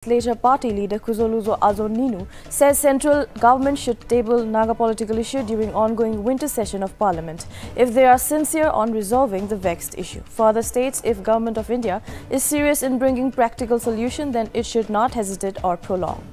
Legislature Party leader Kuzoluzo Azoninu says central government should table Naga political issue during ongoing winter session of Parliament if they are sincere on resolving the vexed issue. Further states if Government of India is serious in bringing practical solution, then it should not hesitate or prolong.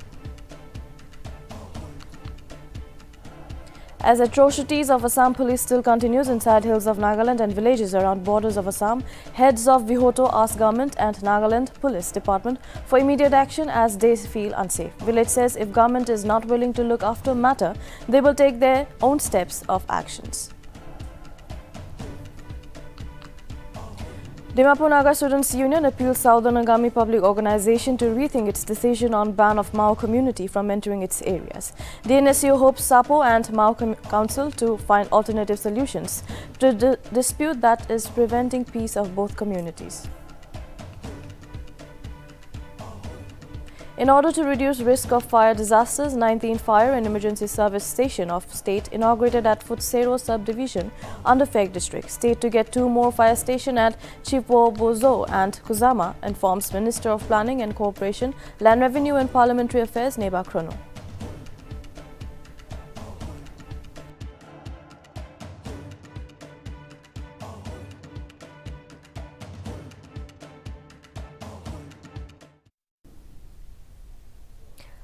As atrocities of Assam police still continues inside hills of Nagaland and villages around borders of Assam, heads of Vihoto asked government and Nagaland Police Department for immediate action as they feel unsafe. Village says if government is not willing to look after matter, they will take their own steps of actions. Dimapur Naga Students Union appeals Southern Agami Public Organization to rethink its decision on ban of Mao community from entering its areas. The NSU hopes SAPO and Mao Council to find alternative solutions to the dispute that is preventing peace of both communities. In order to reduce risk of fire disasters, 19th Fire and Emergency Service Station of State inaugurated at Futsero subdivision under Feg district. State to get 2 more fire stations at Chipo, Bozo and Kuzama, informs Minister of Planning and Cooperation, Land Revenue and Parliamentary Affairs Neba Krono.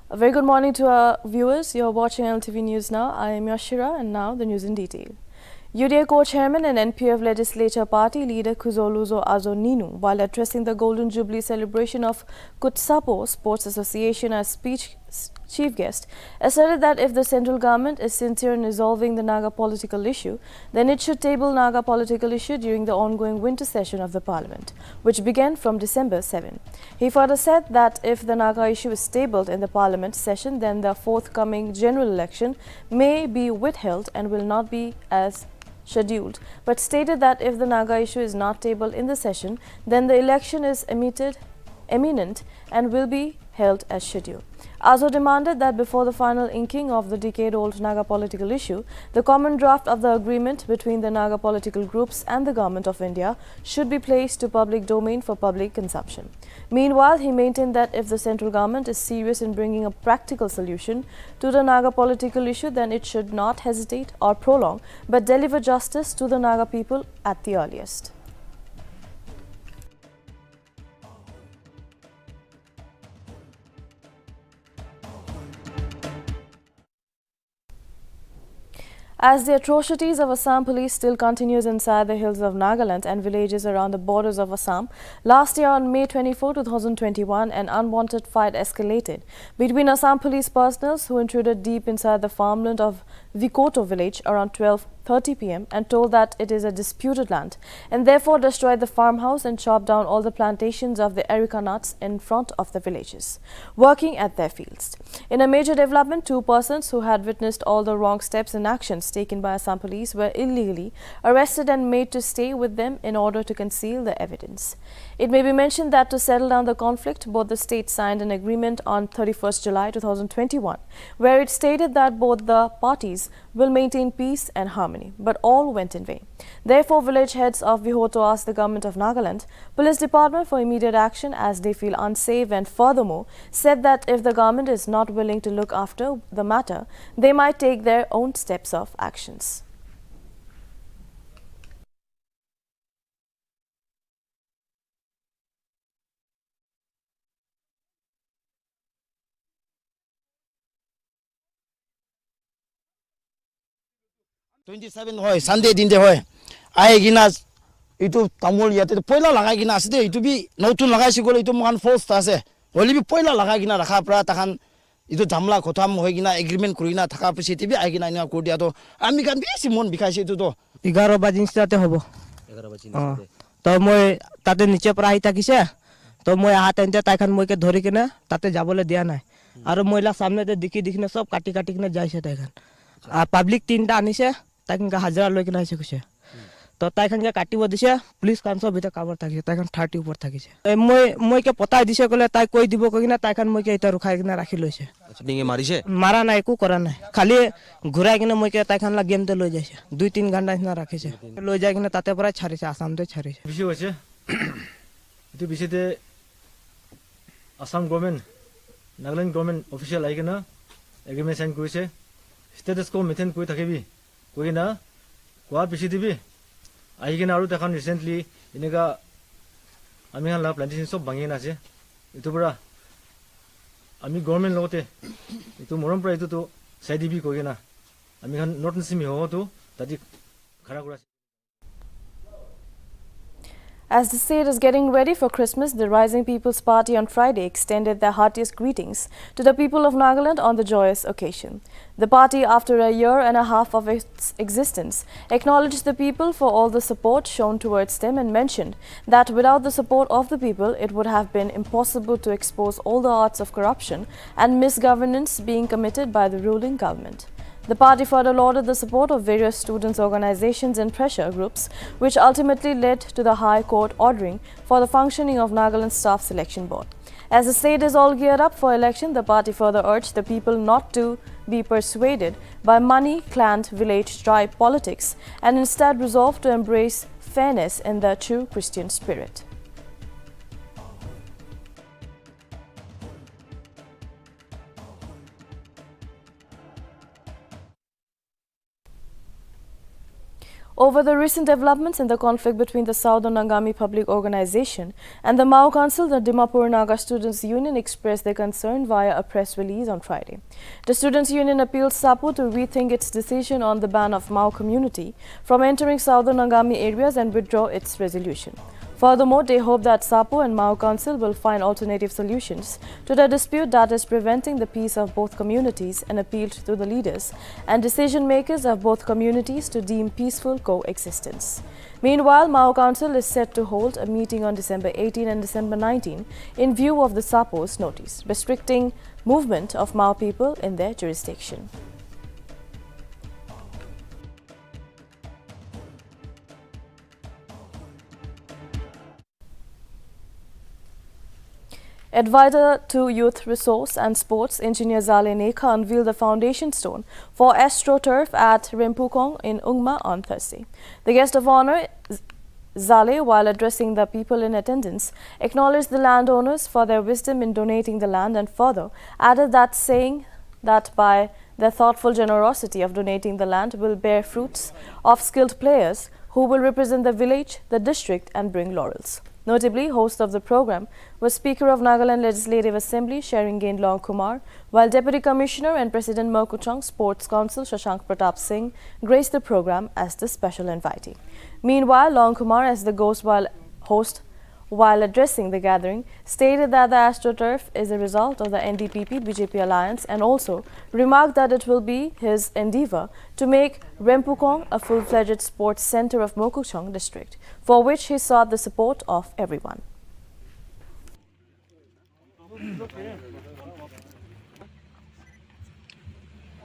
A very good morning to our viewers. You are watching Nltv News now. I am Yoshira and now the news in detail. UDA co-chairman and NPF Legislature Party leader Kuzoluzo Azoninu, while addressing the Golden Jubilee celebration of Kutsapo Sports Association as chief guest, asserted that if the central government is sincere in resolving the Naga political issue, then it should table Naga political issue during the ongoing winter session of the Parliament, which began from December 7. He further said that if the Naga issue is tabled in the Parliament session, then the forthcoming general election may be withheld and will not be as scheduled, but stated that if the Naga issue is not tabled in the session, then the election is imminent and will be held as scheduled. Azo demanded that before the final inking of the decade-old Naga political issue, the common draft of the agreement between the Naga political groups and the Government of India should be placed to public domain for public consumption. Meanwhile, he maintained that if the central government is serious in bringing a practical solution to the Naga political issue, then it should not hesitate or prolong, but deliver justice to the Naga people at the earliest. As the atrocities of Assam police still continues inside the hills of Nagaland and villages around the borders of Assam, last year on May 24, 2021, an unwanted fight escalated between Assam police personnel who intruded deep inside the farmland of Vikoto village around 12:30 p.m. and told that it is a disputed land and therefore destroyed the farmhouse and chopped down all the plantations of the areca nuts in front of the villages, working at their fields. In a major development, 2 persons who had witnessed all the wrong steps and actions taken by Assam police were illegally arrested and made to stay with them in order to conceal the evidence. It may be mentioned that to settle down the conflict, both the states signed an agreement on 31st July 2021, where it stated that both the parties will maintain peace and harmony, but all went in vain. Therefore, village heads of Vihoto asked the Government of Nagaland Police Department for immediate action as they feel unsafe, and furthermore said that if the government is not willing to look after the matter, they might take their own steps of actions. Sunday din hoy ai gina itu tamul yate poila lagai gina ase itu bi notun lagai sigol itu man force ta ase holi bi poila lagai gina rakha pra takhan itu jamla khotam hoi gina agreement kurina thaka pisi tibi ai gina ina kurdia to ami kan bi simon bikaise itu to 11 বাজিন সাথে হবো 11 বাজি সাথে তো মই তাতে নিচে পৰা আহি থাকিছে তো মই হাত এনতে তাইখান মইকে ধৰি কিনে তাতে যাবলৈ দিয়া নাই আৰু মইলা সামনেতে দেখিনে সব কাটি কিনে যাইছে তাইখান আর পাবলিক 3টা আনিছে তাইখানকে হাজারা লৈ কিনে আইছে কৈছে তো তাইখানকে কাটিব দিছে পুলিশ কাঞ্চৰ ভিতৰত কাবৰ থাকিছে তাইখান 30 ওপৰ থাকিছে মইকে পতাই দিছে কলে তাই কৈ দিব কইনা তাইখান মইকে এটা ৰখাই কিনে ৰাখি লৈছে আচ্ছা ডিঙে মাৰিছে মাৰা নাই একো কৰা নাই খালি ঘুৰাই কিনে মইকে তাইখান লা গেমতে লৈ যাইছে 2-3 ঘণ্টা নিচিনা ৰাখিছে লৈ যাই কিনে তাতে পৰা ছাৰিছে আসামতে ছাৰিছে বেছি হৈছে এটো বেছিতে Assam government Nagaland government official ahi na agreement sign kuise status quo maintain koi thakibi koi na kwa bisi dibi ahi na aru takhan recently inega ami han la plantation sob bangi na ase itu pura ami government lote itu morom pra itu to side dibi koi na ami han not nisimi ho to tadi khara kura. As the state is getting ready for Christmas, the Rising People's Party on Friday extended their heartiest greetings to the people of Nagaland on the joyous occasion. The party, after a year and a half of its existence, acknowledged the people for all the support shown towards them and mentioned that without the support of the people, it would have been impossible to expose all the arts of corruption and misgovernance being committed by the ruling government. The party further lauded the support of various students' organizations and pressure groups, which ultimately led to the High Court ordering for the functioning of Nagaland Staff Selection Board. As the state is all geared up for election, the party further urged the people not to be persuaded by money, clan, village, tribe politics and instead resolved to embrace fairness in the true Christian spirit. Over the recent developments in the conflict between the Southern Angami Public Organization and the Mao Council, the Dimapur Naga Students' Union expressed their concern via a press release on Friday. The Students' Union appealed SAPU to rethink its decision on the ban of Mao community from entering Southern Angami areas and withdraw its resolution. Furthermore, they hope that SAPU and Mao Council will find alternative solutions to the dispute that is preventing the peace of both communities and appealed to the leaders and decision makers of both communities to deem peaceful coexistence. Meanwhile, Mao Council is set to hold a meeting on December 18 and December 19 in view of the SAPU's notice, restricting movement of Mao people in their jurisdiction. Advisor to Youth Resource and Sports, Engineer Zale Nekha unveiled the foundation stone for AstroTurf at Rempukong in Ungma on Thursday. The guest of honor, Zale, while addressing the people in attendance, acknowledged the landowners for their wisdom in donating the land and further added that saying that by their thoughtful generosity of donating the land will bear fruits of skilled players who will represent the village, the district and bring laurels. Notably, host of the program was Speaker of Nagaland Legislative Assembly Sharingain Long Kumar, while Deputy Commissioner and President Mokuchong Sports Council Shashank Pratap Singh graced the program as the special invitee. Meanwhile, Long Kumar, as the host while addressing the gathering, stated that the AstroTurf is a result of the NDPP-BJP alliance and also remarked that it will be his endeavour to make Rempukong a full-fledged sports centre of Mokuchong district, for which he sought the support of everyone.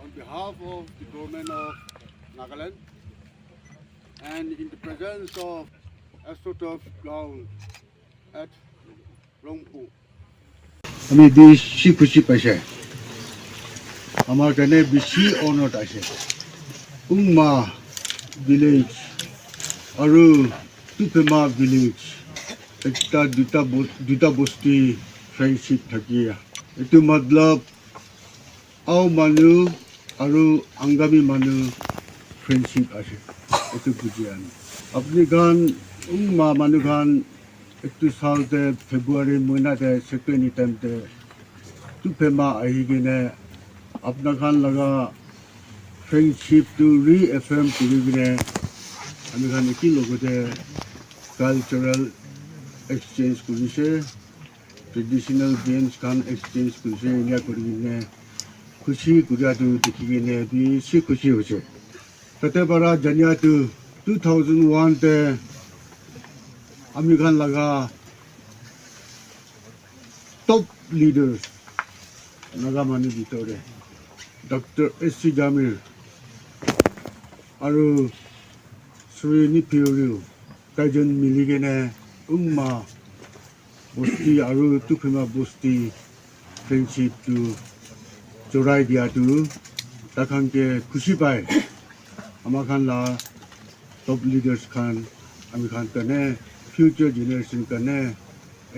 On behalf of the government of Nagaland and in the presence of AstroTurf ground at Rongpu, আমি বেশি খুশি পাইছে আমার কানে বেশি honour আছে উম্মা village আৰু টুপেমা village একটা দুটা বস্তি ফ্ৰেণ্ডশ্বিপ থাকি এইটো মতলব আও মানুহ আৰু আংগামী মানুহ ফ্ৰেণ্ডশ্বিপ আছে এইটো বুজি আনি আপুনি গান উম্মা মানুহ গান একটু সালতে ফেব্রুয়ারি মহিনাতে সেকেন্ড টাইমতে টুপেমা আহি কিনে আপনার খান লগা ফ্রেন্ডশিপটো রিএফএম কৰি কিনে আমি খান কি লগতে কালচারাল এক্সচেঞ্জ কৰিছে ট্ৰেডিশনেল গেমছ খান এক্সচেঞ্জ কৰিছে এনে কৰি কিনে খুশি গুজাটো দেখি কিনে বেছি খুশি হৈছে তাতে পৰা জানুৱাৰীটো 2001 তে আমি খান লগা টপ লিডার নাগা মানুষ ভিতরে ডক্টর এস.সি. জামির আৰু শ্ৰীনি পিয়ৰিও কাইজন মিলি কেনে উম্মা বস্তি আৰু টুফেমা বস্তি ফ্ৰেণ্ডশ্বিপটো জোৰাই দিয়াটো তাখানকে খুশি পায় আমাৰ খান লা টপ লিডাৰ্ছ খান আমি খান কাৰণে future generation kane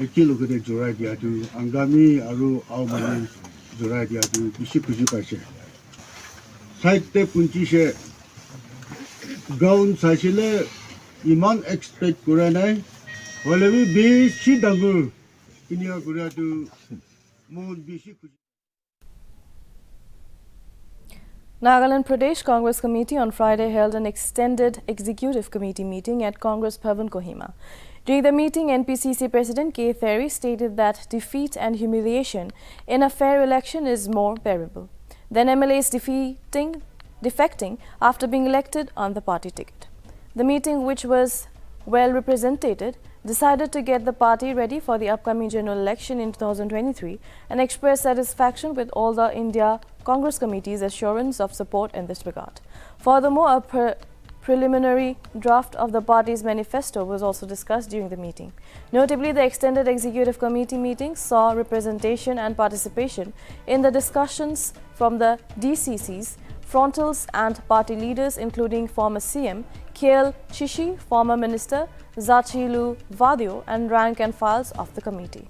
ekil lokete jorai dia tu angami aru au mani জোৰাই দিয়াটো বেছি খুজি পাইছে চাইতে পুঞ্চিছে গ্ৰাউণ্ড চাইছিলে ইমান এক্সপেক্ট কৰা নাই হ'লেও বেছি ডাঙৰ কিনিয়া কৰাটো মোৰ বেছি খুজি Nagaland Pradesh Congress Committee on Friday held an extended executive committee meeting at Congress Bhavan, Kohima. During the meeting, NPCC President K. Therry stated that defeat and humiliation in a fair election is more bearable than MLAs defecting after being elected on the party ticket. The meeting, which was well represented, decided to get the party ready for the upcoming general election in 2023 and express satisfaction with all the India Congress Committee's assurance of support in this regard. Furthermore, a preliminary draft of the party's manifesto was also discussed during the meeting. Notably, the extended executive committee meeting saw representation and participation in the discussions from the DCCs, frontals and party leaders including former CM KL Chishi, former Minister Zachilu Vadio and rank and files of the committee.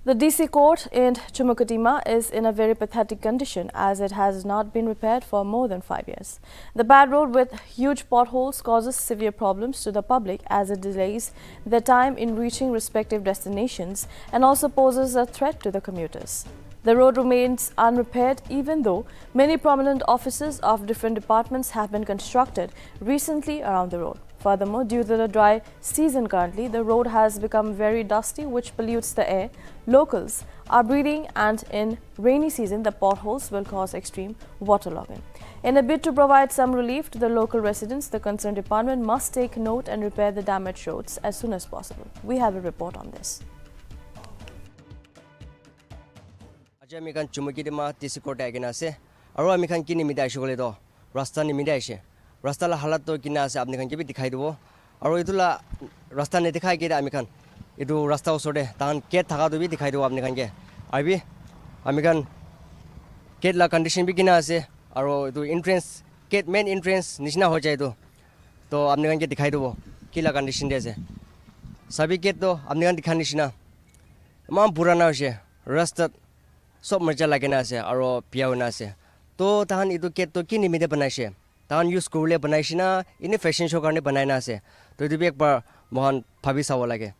The DC court in Chumukatima is in a very pathetic condition as it has not been repaired for more than 5 years. The bad road with huge potholes causes severe problems to the public as it delays their time in reaching respective destinations and also poses a threat to the commuters. The road remains unrepaired even though many prominent offices of different departments have been constructed recently around the road. Furthermore, due to the dry season currently, the road has become very dusty, which pollutes the air locals are breathing, and in rainy season, the potholes will cause extreme waterlogging. In a bid to provide some relief to the local residents, the concerned department must take note and repair the damaged roads as soon as possible. We have a report on this. Amikan Chumukatima Tisikote Aganase, Aro Amikan Kini Midashuledo, Rasta Nimidashe, Rasta la Halato Kinas Abnikan give it the Kaido, Aroidula Rasta Netika get Amikan, Idu Rasta Sode, Tan Ket Tagadu the Kaido Abnikange, Ivy Amikan Ket la condition beginnase, Aro do entrance, Ket main entrance, Nishna Hojaido, to Abnikan get the Kaido, Killa condition deze. Sabi get do Abnikan the Kanishina, Mam Puranaje, Rusted. Sob merja lagi nase, aro piau nase. To tahan itu ket to kini mide banai tahan use kurule banai na ini fashion show karne banai nase. To itu biak par mohan phabi sawo lage.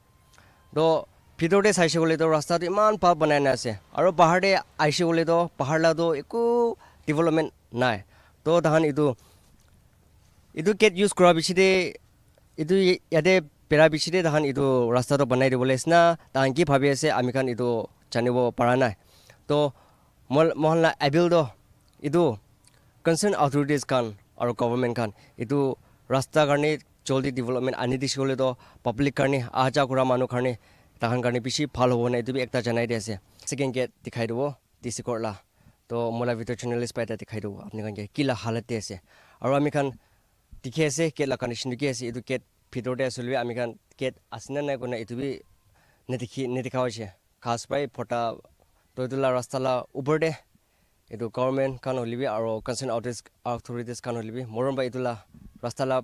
To pidore saise gole to rasta to iman pa banai nase. Aro pahar de aise gole to pahar la to eku development nai. To tahan itu ket use kura bichide itu yade pera bichide tahan itu rasta to banai de bole na tahan ki phabi ase amikan itu chanibo paranai. तो मोहल्ला AVL दो इदु concern authorities कान और government कान इदु रास्ता करने जल्दी development आनी दिसगले तो पब्लिक करने आजा कुरा मानु करने ताहन करने पिछि फाल होने इदु भी एकता जनाई देसे सेकेंड गेट दिखाई दो डीसी कोर्टला तो मोला वीडियो जर्नलिस्ट पाइता दिखाई दो अपने कान के किला हालत देसे और आमी कान दिखेसे केला कंडीशन दिखेसे इदु गेट फिदर दे सलवे आमी कान गेट आसिना नै कोना इदु भी नेदिखावसे खास पाइ फोटा तो इतला रास्ता ला ऊपर दे इतो गवर्नमेंट कान होलिबि आरो कंसर्न अथॉरिटीज कान होलिबि मोरम बा इतला रास्ता ला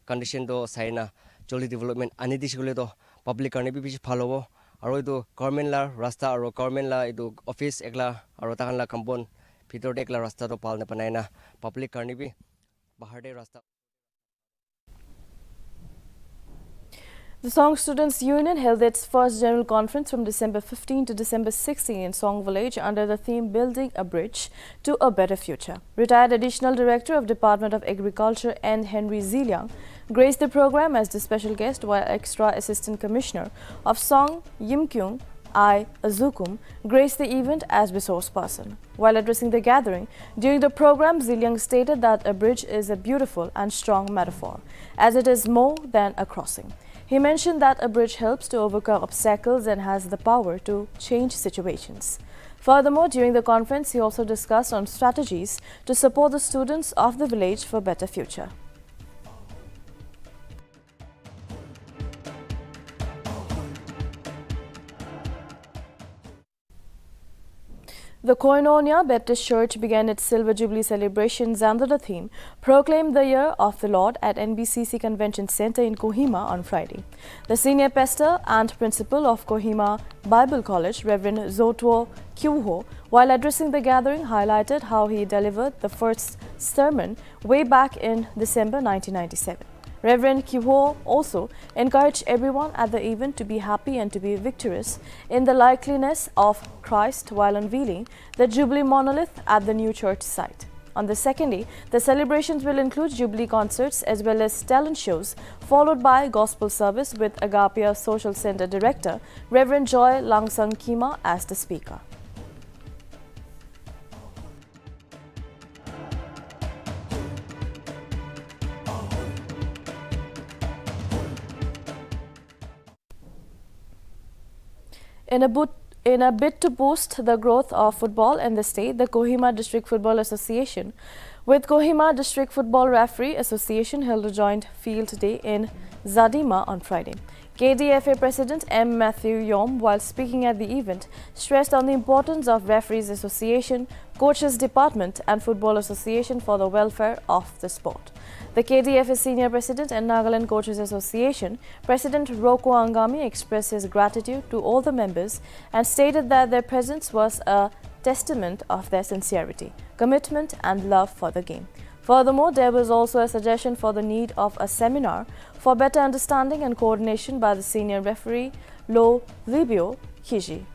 कंडीशन तो साइना जल्दी डेवलपमेंट आनी दिसगले तो पब्लिक करने भी फाल होबो आरो इतो गवर्नमेंट ला रास्ता आरो गवर्नमेंट ला इतो ऑफिस एकला आरो ताहान ला कंपाउंड भीतर दे एकला रास्ता तो पालने बनाइना पब्लिक करने भी बाहर दे रास्ता. The Song Students Union held its first general conference from December 15 to December 16 in Song Village under the theme Building a Bridge to a Better Future. Retired Additional Director of Department of Agriculture N. Henry Ziliang graced the program as the special guest, while Extra Assistant Commissioner of Song Yimkyung I. Azukum graced the event as resource person. While addressing the gathering, during the program, Ziliang stated that a bridge is a beautiful and strong metaphor, as it is more than a crossing. He mentioned that a bridge helps to overcome obstacles and has the power to change situations. Furthermore, during the conference, he also discussed on strategies to support the students of the village for better future. The Koinonia Baptist Church began its Silver Jubilee celebrations under the theme Proclaim the Year of the Lord at NBCC Convention Center in Kohima on Friday. The senior pastor and principal of Kohima Bible College, Reverend Zotwo Kyuho, while addressing the gathering, highlighted how he delivered the first sermon way back in December 1997. Reverend Kyuho also encouraged everyone at the event to be happy and to be victorious in the likeness of Christ while unveiling the Jubilee monolith at the new church site. On the second day, the celebrations will include Jubilee concerts as well as talent shows, followed by gospel service with Agapia Social Center Director Reverend Joy Langsang Kima as the speaker. In a bid to boost the growth of football in the state, the Kohima District Football Association with Kohima District Football Referee Association held a joint field day in Zadima on Friday. KDFA President M. Matthew Yom, while speaking at the event, stressed on the importance of Referees Association, Coaches Department and Football Association for the welfare of the sport. The KDFA Senior President and Nagaland Coaches Association, President Roko Angami, expressed his gratitude to all the members and stated that their presence was a testament of their sincerity, commitment and love for the game. Furthermore, there was also a suggestion for the need of a seminar for better understanding and coordination by the senior referee Lo Libio Kiji.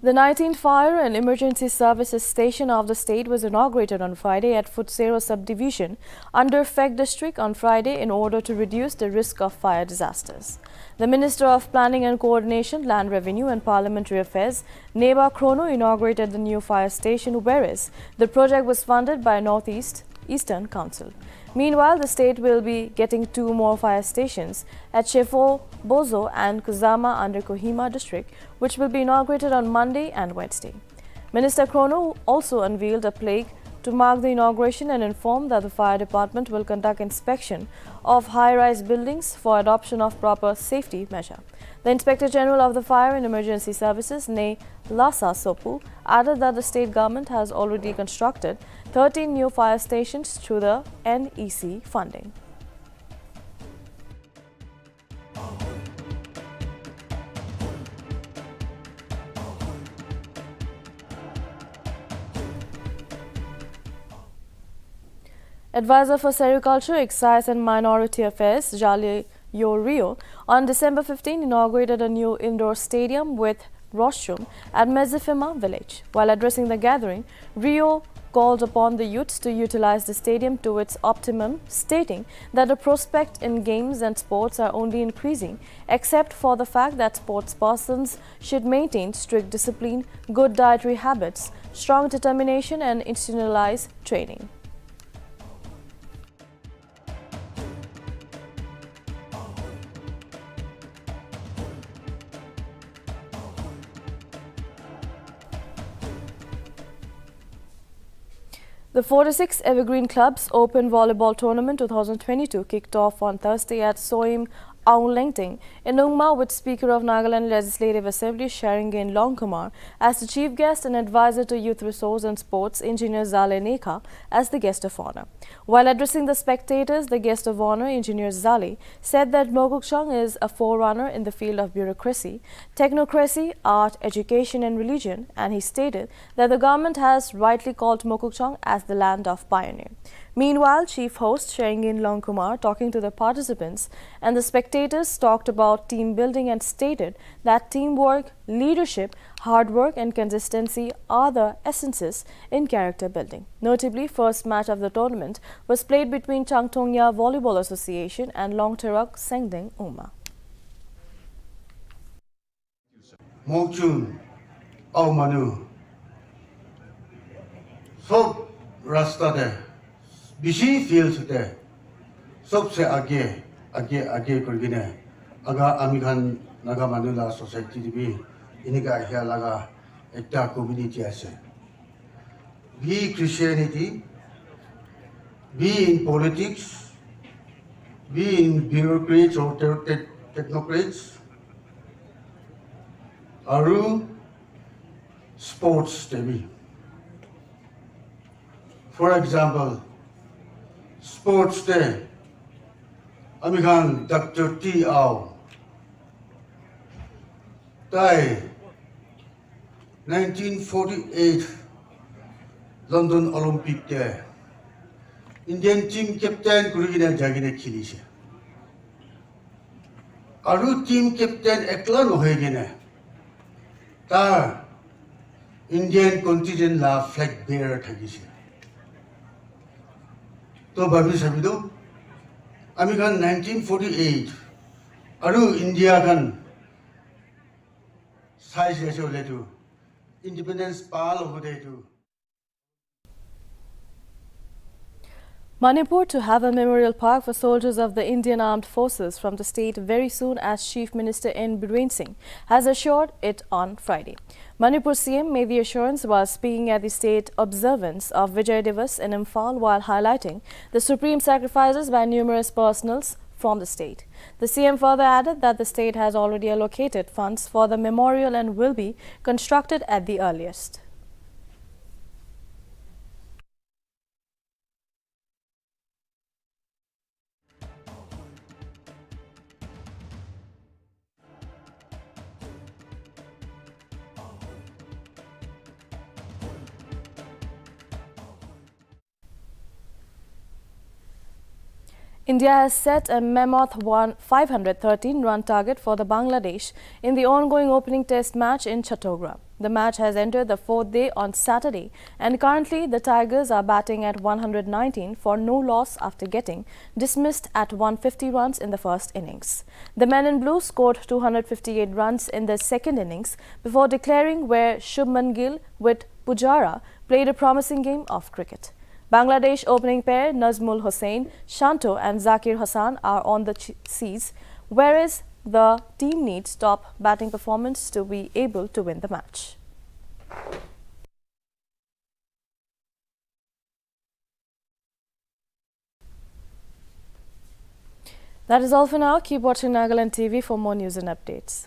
The 19th Fire and Emergency Services Station of the state was inaugurated on Friday at Futsero Subdivision under Fek District on Friday in order to reduce the risk of fire disasters. The Minister of Planning and Coordination, Land Revenue and Parliamentary Affairs, Neba Krono, inaugurated the new fire station, whereas the project was funded by Northeast Eastern Council. Meanwhile, the state will be getting 2 more fire stations at Chefo, Bozo and Kuzama under Kohima district, which will be inaugurated on Monday and Wednesday. Minister Krono also unveiled a plaque to mark the inauguration and informed that the fire department will conduct inspection of high-rise buildings for adoption of proper safety measure. The Inspector General of the Fire and Emergency Services, Ne Lasa Sopu, added that the state government has already constructed 13 new fire stations through the NEC funding. Advisor for Sericulture, Excise and Minority Affairs, Jale Rio, on December 15 inaugurated a new indoor stadium with washroom at Mezifima village. While addressing the gathering, Rio called upon the youths to utilize the stadium to its optimum, stating that the prospect in games and sports are only increasing, except for the fact that sports persons should maintain strict discipline, good dietary habits, strong determination and institutionalized training. The 46th Evergreen Club's Open Volleyball Tournament 2022 kicked off on Thursday at Soim Aung Lengting in Nungma with Speaker of Nagaland Legislative Assembly Sharingain Longkumar as the chief guest and advisor to Youth Resource and Sports Engineer Zale Nekha as the guest of honor. While addressing the spectators, the guest of honor, Engineer Zale, said that Mokokchung is a forerunner in the field of bureaucracy, technocracy, art, education and religion, and he stated that the government has rightly called Mokokchung as the land of pioneer. Meanwhile, Chief Host Sharingain Longkumar, talking to the participants and the spectators, talked about team building and stated that teamwork, leadership, hard work and consistency are the essences in character building. Notably, first match of the tournament was played between Changtongya Volleyball Association and Longteruk Sengding Uma. Mokchung au manu sob rasta de bishi fields de सबसे आगे आगे करके आगा आमी Khan Naga मानुला society भी इनका हिया लगा एक community ऐसे be Christianity, be in politics, be in bureaucrats or technocrats, aru sports TV. For example, sports day, American Dr. T. Ao, die 1948 London Olympic Day. Indian team captain kurigina jagine khilise. Aru team captain ekla nohoigine. Tar Indian contingent la flag bearer thagise. To bhabi sabido ami kan 1948 aru India kan size ratio letu independence pal hode tu. Manipur to have a memorial park for soldiers of the Indian Armed Forces from the state very soon, as Chief Minister N. Biren Singh has assured it on Friday. Manipur CM made the assurance while speaking at the state observance of Vijay Divas in Imphal, while highlighting the supreme sacrifices by numerous personals from the state. The CM further added that the state has already allocated funds for the memorial and will be constructed at the earliest. India has set a mammoth 513-run target for the Bangladesh in the ongoing opening test match in Chattogram. The match has entered the fourth day on Saturday, and currently the Tigers are batting at 119 for no loss after getting dismissed at 150 runs in the first innings. The men in blue scored 258 runs in the second innings before declaring, where Shubman Gill with Pujara played a promising game of cricket. Bangladesh opening pair Nazmul Hossain, Shanto and Zakir Hassan are on the seas, whereas the team needs top batting performance to be able to win the match. That is all for now. Keep watching Nltv for more news and updates.